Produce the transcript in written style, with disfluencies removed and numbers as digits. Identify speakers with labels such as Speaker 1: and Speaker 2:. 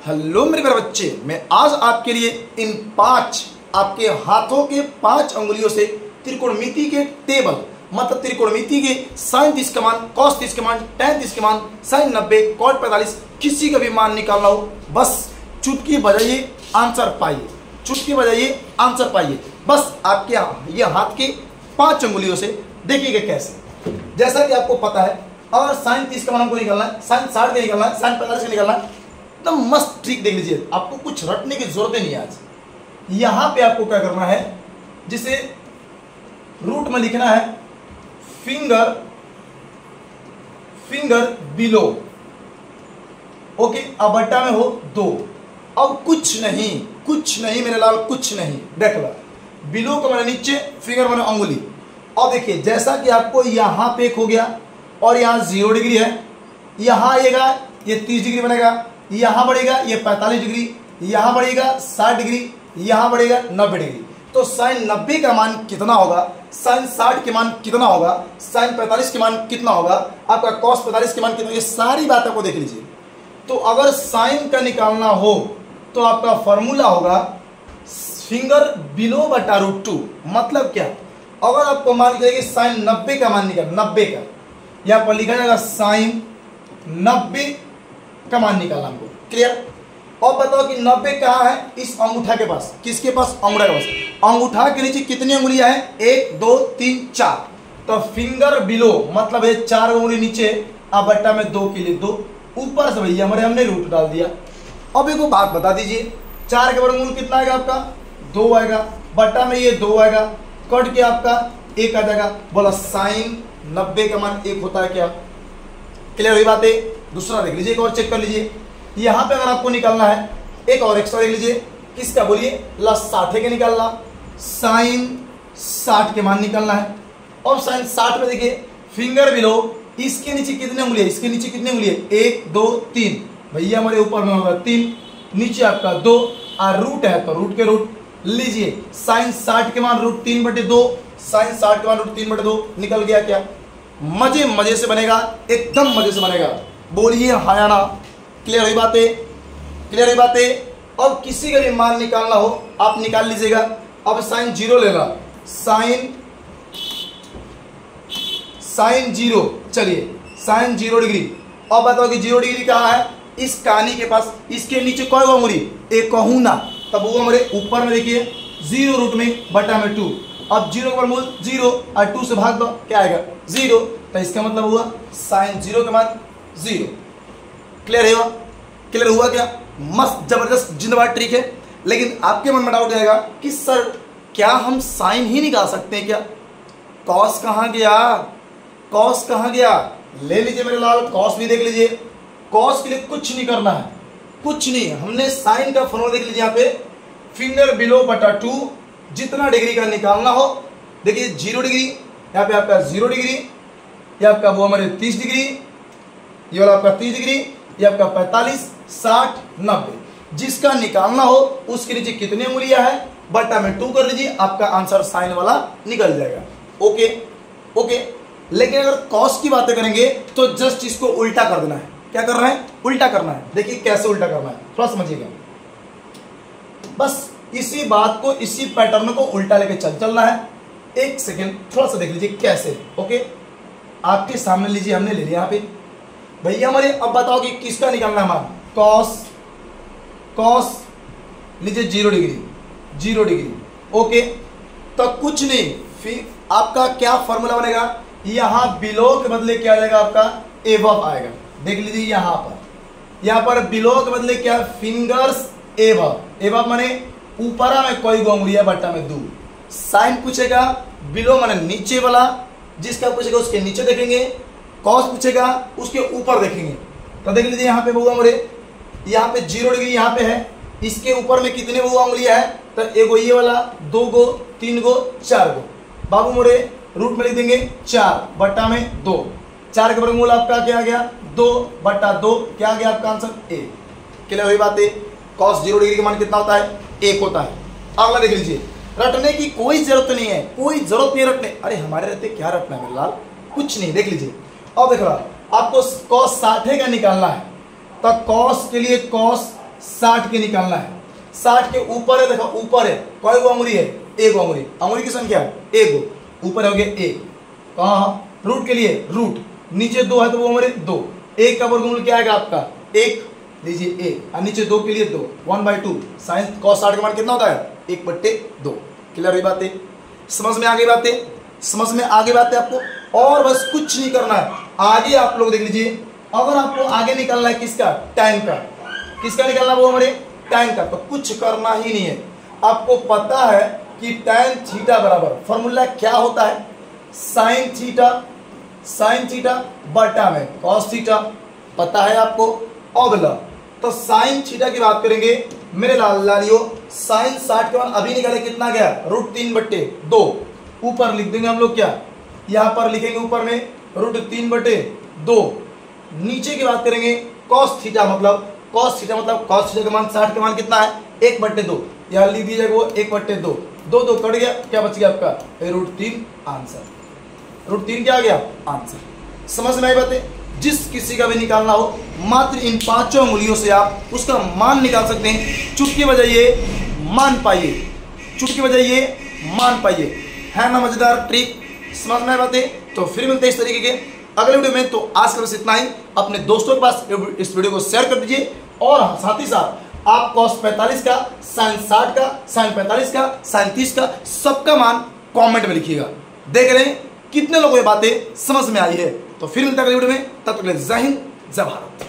Speaker 1: Hello मेरे प्यारे बच्चे, मैं आज आपके लिए इन 5 आपके हाथों के 5 अंगुलियों से त्रिकोणमिति के टेबल मतलब त्रिकोणमिति के sin 30 का मान, cos 30 का मान, tan 30 का मान, sin 90, cot 45 किसी का भी मान निकालना हो बस चुटकी बजाइए आंसर पाइए, चुटकी बजाइए आंसर पाइए। बस आपके ये हाथ के 5 अंगुलियों से देखिएगा कैसे। जैसा कि आपको पता है और sin 30 का मान हमको निकालना है, sin 60 का निकालना है, sin 45 का निकालना है। एकदम मस्त ट्रिक देख लीजिए, आपको कुछ रटने की जरूरत ही नहीं है। आज यहां पे आपको क्या करना है, जिसे रूट में लिखना है फिंगर बिलो, ओके। अब बट्टा में हो 2। अब कुछ नहीं मेरे लाल, कुछ नहीं। देख लो, बिलो को मैंने नीचे, फिंगर मैंने अंगुली। अब देखिए जैसा कि आपको यहां पे एक हो गया और यहां 0 डिग्री है, यहां आएगा ये 30 डिग्री बनेगा, यहां बढ़ेगा ये 45 डिग्री, यहां बढ़ेगा 60 डिग्री, यहां बढ़ेगा 90 डिग्री। तो sin 90 का मान कितना होगा, sin 60 के मान कितना होगा, sin 45 के मान कितना होगा, आपका cos 45 के मान कितना, ये सारी बात आपको देख लीजिए। तो अगर sin का निकालना हो तो आपका फॉर्मूला होगा फिंगर बिलो बटा √2। मतलब क्या, अगर आपको मान लीजिए कि sin 90 का मान निकाल, 90 का यहां पर लिखा जाएगा sin 90 का मान निकालना हमको, क्लियर। और बताओ कि 90 कहाँ है, इस अंगूठा के पास। किसके पास, अंगूठा के पास। अंगूठा के नीचे कितनी अंगुलियां हैं, 1 2 3 4। तो फिंगर बिलो मतलब है 4 अंगुली नीचे, अब बट्टा में 2 के लिए 2, ऊपर से भैया हमारे हमने रूट डाल दिया। अब एक बात बता दीजिए, 4 के वर्गमूल कितना आएगा आपका, 2 आएगा, बट्टा में ये 2 आएगा, कट के आपका 1 आ जाएगा। बोला sin 90 का मान 1 होता है क्या, क्लियर हुई बात है। दूसरा देख लीजिए, एक और चेक कर लीजिए। यहां पे अगर आपको निकालना है एक और एक्स्ट्रा देख लीजिए, किसका बोलिए, + 60 के निकालना, sin 60 के मान निकालना है। और sin 60 में देखिए फिंगर बिलो, इसके नीचे कितने उंगली है, इसके नीचे कितने उंगली है, 1 2 3, भैया हमारे ऊपर में होगा 3, नीचे आपका 2 और रूट है तो रूट के रूट लीजिए। sin 60 के मान √3/2, sin 60 के मान √3/2 निकल गया क्या, मजे से बनेगा, एकदम मजे से बनेगा। बोलिए हाँ या ना, क्लियर हुई बातें, क्लियर हुई बातें। अब किसी का भी मान निकालना हो आप निकाल लीजिएगा। अब sin 0 लेना, sin 0, चलिए sin 0 डिग्री। अब बताओ कि 0 डिग्री कहाँ है, इस कहानी के पास, इसके नीचे कोई अंगुली, एक कहूँ ना, तब वो हमारे ऊपर में देखिए 0 रूट में बटा में 2। अब 0 का वर्गमूल 0 और 2 से भाग दो, क्या आएगा 0। तो इसका मतलब हुआ sin 0 के बाद 0। क्लियर हुआ, क्लियर हुआ क्या, मस्त जबरदस्त जिंदाबाद ट्रिक है। लेकिन आपके मन में डाउट जाएगा कि सर क्या हम साइन ही निकाल सकते हैं क्या, कॉस कहाँ गया, कॉस कहाँ गया। ले लीजिए मेरे लाल, कॉस भी देख लीजिए। कॉस के लिए कुछ नहीं करना है, कुछ नहीं, हमने साइन का फॉर्मूला देख लीजिए। यहाँ पे फिंगर बिलो बटा 2, जितना डिग्री का निकालना हो, देखिए 0 डिग्री, यहाँ पे आपका 0 डिग्री, ये आपका वो हमारे 30 डिग्री, ये वाला आपका 30 डिग्री, ये आपका 45 60 90, जिसका निकालना हो उसके नीचे कितनी उंगलियां है, बटा में 2 कर लीजिए, आपका आंसर साइन वाला निकल जाएगा। Okay okay. लेकिन अगर कॉस की बातें करेंगे तो जस्ट इसको उल्टा कर देना है। क्या करना है, उल्टा करना है। देखिए कैसे उल्टा करना है, थोड़ा समझिएगा। बस इसी बात को, इसी पैटर्न को उल्टा लेके चलना है। एक सेकेंड थोड़ा सा देख लीजिए कैसे। ओके, आपके सामने लीजिए, हमने ले लिया यहाँ पे भैया हमारे। अब बताओ कि किसका निकालना है मान, कॉस लीजिए 0 डिग्री, 0 डिग्री। ओके, तो कुछ नहीं, फिर आपका क्या फॉर्मूला बनेगा, यहां बिलो के बदले क्या आ जाएगा, आपका एबव आएगा। देख लीजिए यहां पर बिलो के बदले क्या, फिंगर्स एबव। एबव माने ऊपरा में कोई अंगुली है, बट्टा में 2। साइन पूछेगा, बिलो माने नीचे वाला, जिसका पूछेगा उसके नीचे देखेंगे। कॉस पूछेगा उसके ऊपर देखेंगे। तो देख लीजिए यहाँ पे बहुआ मोरे, यहाँ पे 0 डिग्री यहाँ पे है, इसके ऊपर में कितने बहुआ उंगलियां है, तो एगो ये वाला, 2 गो 3 गो 4 गो। बाबू मोरे रूट में लिख देंगे 4 बट्टा में 2, 4 के वर्गमूल आपका क्या आ गया 2 बट्टा 2, क्या आ गया आपका आंसर 1। क्लियर हुई बात है। कॉस 0 डिग्री का मान कितना होता है, 1 होता है। अगला देख लीजिए, रटने की कोई जरूरत नहीं है, कोई जरूरत नहीं रटने, अरे हमारे रहते क्या रटना है मेरे लाल, कुछ नहीं। देख लीजिए, अब देख रहा आपको cos 60 का निकालना है, तो cos के लिए cos 60 के निकालना है। 60 के ऊपर है, देखो ऊपर है, कई गो अंगुरी है, एक अंगुरी, अंगुरी की संख्या एक गो, ऊपर हो गया एक, कहाँ रूट के लिए रूट, नीचे 2 है तो वो हमारे 2, 1 का वर्गमूल क्या आएगा आपका 1, लीजिए 1, और नीचे 2 के लिए 2, 1/2, साइन cos 60 का मान कितना होता है 1/2। क्लियर हुई बातें, समझ में आ गई बातें, समझ में आ गई बातें आपको, और बस कुछ नहीं करना है। आगे आप लोग देख लीजिए, अगर आपको आगे निकालना है किसका, टाइम का, किसका निकालना वो हमारे टाइम का, तो कुछ करना ही नहीं है। आपको पता है कि tan थीटा बराबर फॉर्मूला क्या होता है, साइन थीटा बटा में cos थीटा, पता है आपको। अगला तो साइन थीटा की बात करेंगे मेरे लालियो, साइन 60 के मान अभी निकाले कितना गया √3/2, ऊपर लिख देंगे हम लोग क्या, यहाँ पर लिखेंगे ऊपर में √3/2। नीचे की बात करेंगे cos थीटा मतलब cos थीटा का मान 60 के मान कितना है 1/2, यहाँ लिख दीजिएगा वो 1/2, 2 कट गया, क्या बच गया आपका √3 आंसर, √3 क्या आ गया आंसर। समझ में आई बातें। जिस किसी का भी निकालना हो मात्र इन 5 उंगलियों से आप उसका मान निकाल सकते हैं। चुटकी बजाइए मान पाइए, चुटकी बजाइए मान पाइए, है ना मजेदार ट्रिक, समझ में आई बातें। तो फिर मिलते हैं इस तरीके के अगले वीडियो में। तो आज के बस इतना ही, अपने दोस्तों के पास इस वीडियो को शेयर कर दीजिए, और साथ ही साथ आप cos 45 का, sin 60 का, sin 45 का, sin 30 का सबका मान कमेंट में लिखिएगा। देख रहे हैं कितने लोगों को ये बातें समझ में आई है। तो फिर मिलता है अगले वीडियो में, तब तक के लिए जय हिंद जय भारत।